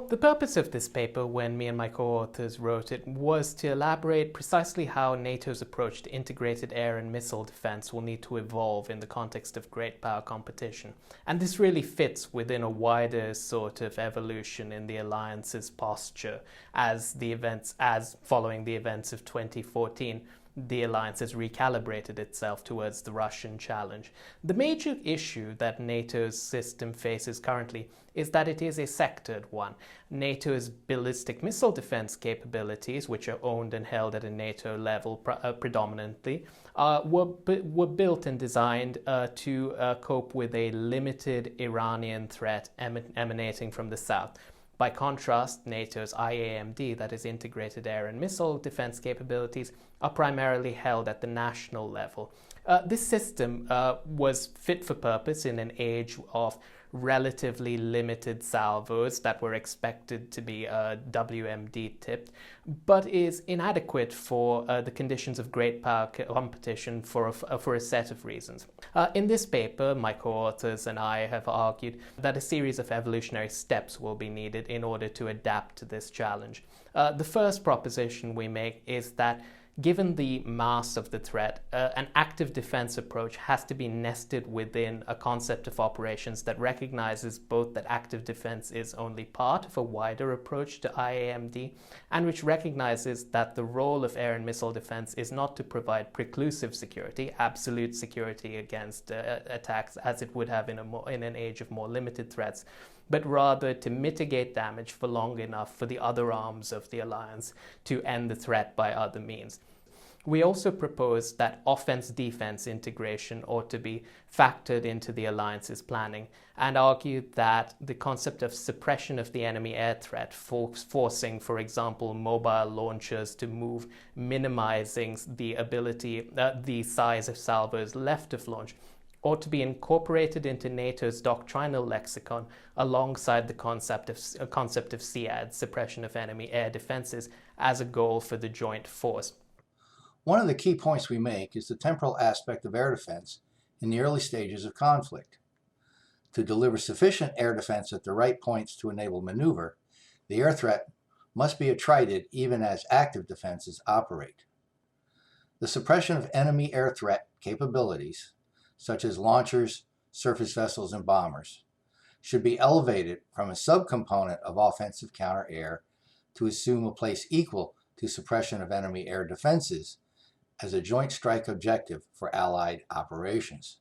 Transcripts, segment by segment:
The purpose of this paper, when me and my co-authors wrote it, was to elaborate precisely how NATO's approach to integrated air and missile defense will need to evolve in the context of great power competition. And this really fits within a wider sort of evolution in the alliance's posture as following the events of 2014. The alliance has recalibrated itself towards the Russian challenge. The major issue that NATO's system faces currently is that it is a sectored one. NATO's ballistic missile defense capabilities, which are owned and held at a NATO level predominantly, were built and designed to cope with a limited Iranian threat emanating from the south. By contrast, NATO's IAMD, that is integrated air and missile defense capabilities, are primarily held at the national level. This system was fit for purpose in an age of relatively limited salvos that were expected to be WMD tipped, but is inadequate for the conditions of great power competition for a set of reasons. In this paper, my co-authors and I have argued that a series of evolutionary steps will be needed in order to adapt to this challenge. The first proposition we make is that given the mass of the threat, an active defense approach has to be nested within a concept of operations that recognizes both that active defense is only part of a wider approach to IAMD, and which recognizes that the role of air and missile defense is not to provide preclusive security, absolute security against attacks as it would have in an age of more limited threats, but rather to mitigate damage for long enough for the other arms of the alliance to end the threat by other means. We also propose that offense-defense integration ought to be factored into the alliance's planning, and argue that the concept of suppression of the enemy air threat, forcing, for example, mobile launchers to move, minimizing the size of salvos left of launch, ought to be incorporated into NATO's doctrinal lexicon alongside the concept of SEAD, suppression of enemy air defenses, as a goal for the joint force. One of the key points we make is the temporal aspect of air defense in the early stages of conflict. To deliver sufficient air defense at the right points to enable maneuver, the air threat must be attrited even as active defenses operate. The suppression of enemy air threat capabilities, such as launchers, surface vessels, and bombers, should be elevated from a subcomponent of offensive counter-air to assume a place equal to suppression of enemy air defenses as a joint strike objective for Allied operations.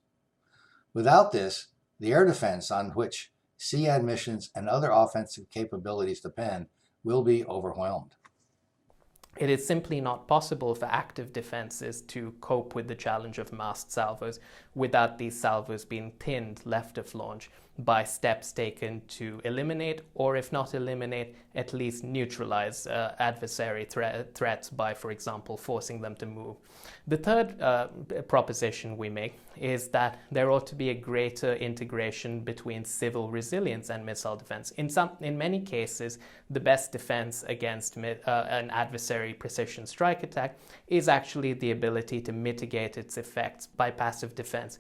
Without this, the air defense on which SEAD missions and other offensive capabilities depend will be overwhelmed. It is simply not possible for active defenses to cope with the challenge of massed salvos without these salvos being pinned left of launch by steps taken to eliminate, or if not eliminate, at least neutralize adversary threats by, for example, forcing them to move. The third proposition we make is that there ought to be a greater integration between civil resilience and missile defense. In many cases, the best defense against an adversary precision strike attack is actually the ability to mitigate its effects by passive defense.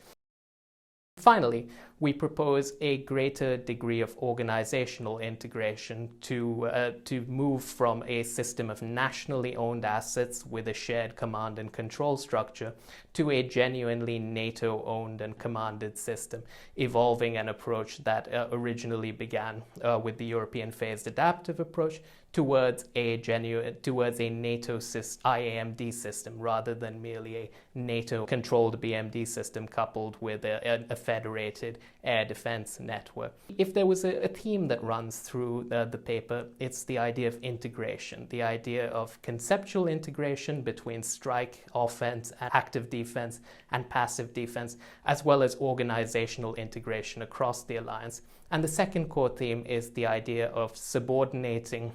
Finally, we propose a greater degree of organizational integration to move from a system of nationally owned assets with a shared command and control structure to a genuinely NATO-owned and commanded system, evolving an approach that originally began with the European phased adaptive approach towards a NATO IAMD system rather than merely a NATO-controlled BMD system coupled with a federated air defense network. If there was a theme that runs through the paper, it's the idea of integration, the idea of conceptual integration between strike, offense, active defense, and passive defense, as well as organizational integration across the alliance. And the second core theme is the idea of subordinating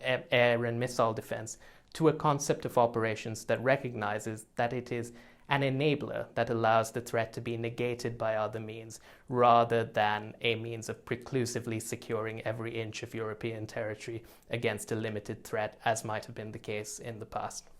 air and missile defense to a concept of operations that recognizes that it is an enabler that allows the threat to be negated by other means, rather than a means of preclusively securing every inch of European territory against a limited threat, as might have been the case in the past.